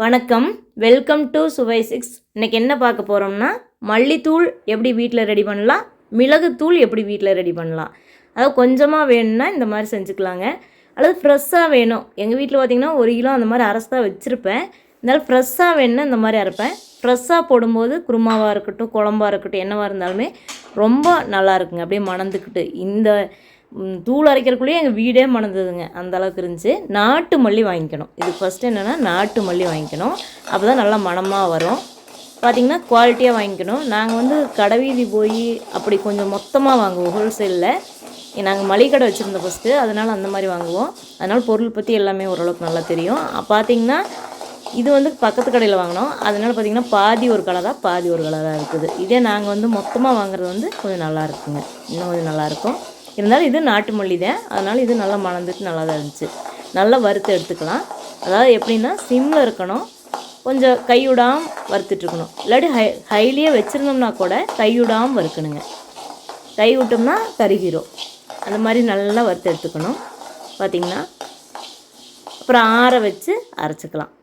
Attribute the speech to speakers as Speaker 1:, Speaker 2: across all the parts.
Speaker 1: வணக்கம், welcome to சுவை six. இன்றைக்கி என்ன பார்க்க போகிறோம்னா, மல்லித்தூள் எப்படி வீட்டில் ரெடி பண்ணலாம், மிளகுத்தூள் எப்படி வீட்டில் ரெடி பண்ணலாம். அதாவது கொஞ்சமாக வேணும்னா இந்த மாதிரி செஞ்சுக்கலாங்க, அல்லது ஃப்ரெஷ்ஷாக வேணும். எங்கள் வீட்டில் பார்த்திங்கன்னா 1 கிலோ அந்த மாதிரி அரைச்சி தான் வச்சுருப்பேன். இருந்தாலும் ஃப்ரெஷ்ஷாக வேணும்னா இந்த மாதிரி அரைப்பேன். ஃப்ரெஷ்ஷாக போடும்போது குருமாவாக இருக்கட்டும், குழம்பாக இருக்கட்டும், என்னவாக இருந்தாலுமே ரொம்ப நல்லா இருக்குங்க. அப்படியே மணந்துக்கிட்டு இந்த தூள் அரைக்கிறக்குள்ளேயே எங்கள் வீடே மணந்ததுங்க, அந்த அளவுக்கு இருந்துச்சு. நாட்டு மல்லி வாங்கிக்கணும். இது ஃபஸ்ட்டு என்னென்னா நாட்டு மல்லி வாங்கிக்கணும், அப்போ தான் நல்லா மணமாக வரும். பார்த்திங்கன்னா குவாலிட்டியாக வாங்கிக்கணும். நாங்கள் கடைவீதி போய் அப்படி கொஞ்சம் மொத்தமாக வாங்குவோம், ஹோல்சேலில். நாங்கள் மளிகை கடை வச்சுருந்தோம் ஃபஸ்ட்டு, அதனால் அந்த மாதிரி வாங்குவோம். அதனால் பொருள் பற்றி எல்லாமே ஓரளவுக்கு நல்லா தெரியும். பார்த்திங்கன்னா இது பக்கத்து கடையில் வாங்கினோம். அதனால் பார்த்திங்கன்னா பாதி ஒரு கலராக பாதி ஒரு கலராக இருக்குது. இதே நாங்கள் மொத்தமாக வாங்குறது கொஞ்சம் நல்லா இருக்குங்க, இன்னும் கொஞ்சம் நல்லாயிருக்கும். இருந்தாலும் இது நாட்டு மல்லி தான், அதனால் இது நல்லா மணந்துட்டு நல்லா தான் இருந்துச்சு. நல்லா வறுத்து எடுத்துக்கலாம். அதாவது எப்படின்னா சிம்மில் இருக்கணும், கொஞ்சம் கைவிடாமல் வறுத்துட்ருக்கணும். இல்லாட்டி ஹைலியே வச்சுருந்தோம்னா கூட கைவிடாமல் வறுக்கணுங்க. கை விட்டோம்னா கருகிரும். அந்த மாதிரி நல்லா வறுத்து எடுத்துக்கணும். பார்த்திங்கன்னா அப்புறம் ஆற வச்சு அரைச்சிக்கலாம்.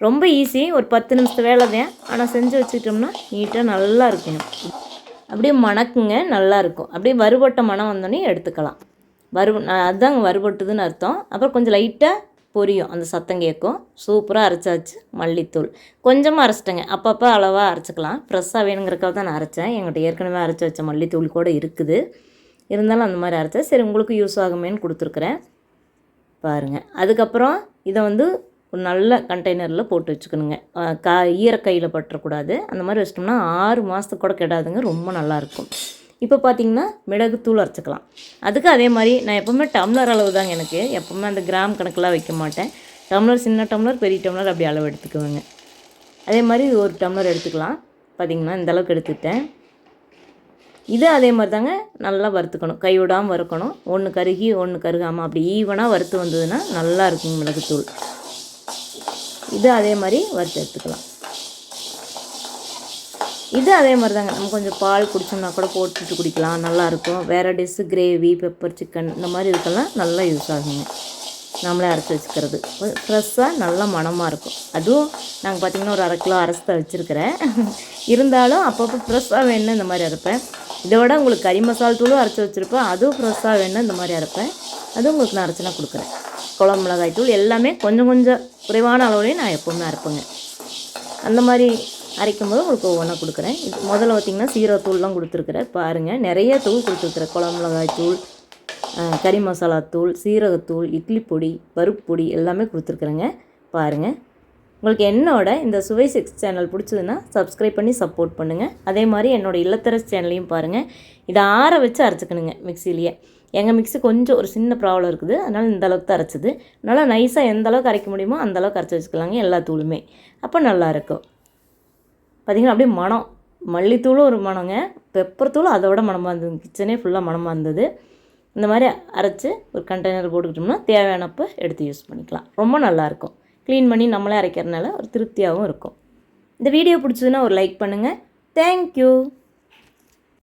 Speaker 1: ரொம்ப ஈஸி, ஒரு 10 நிமிஷத்து வேலை தான். ஆனால் செஞ்சு வச்சுக்கிட்டோம்னா நீட்டாக நல்லா இருக்கணும். அப்படியே மணக்குங்க, நல்லாயிருக்கும். அப்படியே வறுபட்ட மணம் வந்தோடனே எடுத்துக்கலாம். அதுதாங்க வறுபட்டுதுன்னு அர்த்தம். அப்புறம் கொஞ்சம் லைட்டாக பொரியும், அந்த சத்தம் கேட்கும். சூப்பராக அரைச்சாச்சு மல்லித்தூள். கொஞ்சமாக அரைச்சிட்டேங்க, அப்பப்போ அளவாக அரைச்சிக்கலாம். ஃப்ரெஷ்ஷாக வேணுங்கிறக்காக தான் நான் அரைச்சேன். எங்கிட்ட ஏற்கனவே அரைச்சி வச்ச மல்லித்தூள் கூட இருக்குது. இருந்தாலும் அந்த மாதிரி அரைச்சேன். சரி, உங்களுக்கு யூஸ் ஆகுமேன்னு கொடுத்துருக்குறேன் பாருங்கள். அதுக்கப்புறம் இதை ஒரு நல்ல கண்டெய்னரில் போட்டு வச்சுக்கணுங்க. ஈரக்கையில் பற்றக்கூடாது. அந்த மாதிரி வச்சிட்டோம்னா 6 மாதத்துக்கு கூட கெடாதுங்க, ரொம்ப நல்லாயிருக்கும். இப்போ பார்த்திங்கன்னா மிளகுத்தூள் அரைச்சிக்கலாம். அதுக்கு அதே மாதிரி நான் எப்போவுமே டம்ளர் அளவு தாங்க, எனக்கு எப்போவுமே அந்த கிராம் கணக்கெலாம் வைக்க மாட்டேன். டம்ளர், சின்ன டம்ளர், பெரிய டம்ளர் அப்படி அளவு எடுத்துக்குவேங்க. அதே மாதிரி 1 டம்ளர் எடுத்துக்கலாம். பார்த்திங்கன்னா இந்தளவுக்கு எடுத்துக்கிட்டேன். இது அதே மாதிரி தாங்க, நல்லா வறுத்துக்கணும், கைவிடாமல் வறுக்கணும். ஒன்று கருகி ஒன்று கருகாமல் அப்படி ஈவனாக வறுத்து வந்ததுன்னா நல்லா இருக்குங்க மிளகுத்தூள். இது அதே மாதிரி வறுத்து எடுத்துக்கலாம். இது அதே மாதிரி தாங்க, நம்ம கொஞ்சம் பால் குடித்தோம்னா கூட போட்டுட்டு குடிக்கலாம், நல்லாயிருக்கும். வேறு டிஷ்ஷு, கிரேவி, பெப்பர் சிக்கன் இந்த மாதிரி இதுக்கெல்லாம் நல்லா யூஸ் ஆகுங்க. நம்மளே அரைச்சி வச்சுக்கிறது ஃப்ரெஷ்ஷாக நல்லா மணமாக இருக்கும். அதுவும் நாங்கள் பார்த்திங்கன்னா ஒரு 1/2 கிலோ அரைச்சி தான் வச்சுருக்கிறேன். இருந்தாலும் அப்பப்போ ஃப்ரெஷ்ஷாக வேணும்னா இந்த மாதிரி அரைப்பேன். இதை விட உங்களுக்கு கறி மசாலா தூளும் அரைச்சி வச்சுருப்பேன், அதுவும் ஃப்ரெஷ்ஷாக வேணும்னா இந்த மாதிரி அரைப்பேன். அதுவும் உங்களுக்கு நான் அரைச்சினா கொடுக்குறேன். குழம்பு மிளகாய் தூள் எல்லாமே கொஞ்சம் கொஞ்சம் குறைவான அளவுலேயும் நான் எப்போவுமே அரைப்பேங்க. அந்த மாதிரி அரைக்கும்போது உங்களுக்கு ஒவ்வொன்றா கொடுக்குறேன். இது முதல்ல பார்த்திங்கன்னா சீரகத்தூள்லாம் கொடுத்துருக்குறேன் பாருங்கள். நிறைய தூள் கொடுத்துருக்குறேன். குழம்பு மிளகாய் தூள், கறி மசாலா தூள், சீரகத்தூள், இட்லி பொடி, பருப்பு பொடி எல்லாமே கொடுத்துருக்குறேங்க பாருங்கள். உங்களுக்கு என்னோட இந்த சுவை சிக்ஸ் சேனல் பிடிச்சதுன்னா சப்ஸ்கிரைப் பண்ணி சப்போர்ட் பண்ணுங்கள். அதே மாதிரி என்னோடய இல்லத்தரசி சேனலையும் பாருங்கள். இதை ஆற வச்சு அரைச்சிக்கணுங்க மிக்சிலேயே. எங்கள் மிக்ஸி கொஞ்சம் ஒரு சின்ன ப்ராப்ளம் இருக்குது, அதனால் இந்த அளவுக்கு தான் அரைச்சிது. அதனால் நைஸாக எந்த அளவுக்கு அரைக்க முடியுமோ அந்த அளவுக்கு அரைச்சி வச்சுக்கலாங்க, எல்லா தூளுமே. அப்போ நல்லாயிருக்கும். பார்த்திங்கன்னா அப்படியே மனம், மல்லித்தூளும் ஒரு மனங்க, பெப்பர் தூளும் அதோட மனமாக இருந்தது. கிச்சனே ஃபுல்லாக மனமாக இருந்தது. இந்த மாதிரி அரைச்சி ஒரு கண்டெய்னர் போட்டுக்கிட்டோம்னா தேவையானப்போ எடுத்து யூஸ் பண்ணிக்கலாம். ரொம்ப நல்லாயிருக்கும். க்ளீன் பண்ணி நம்மளே அரைக்கிறதுனால ஒரு திருப்தியாகவும் இருக்கும். இந்த வீடியோ பிடிச்சதுன்னா ஒரு லைக் பண்ணுங்கள். தேங்க்யூ.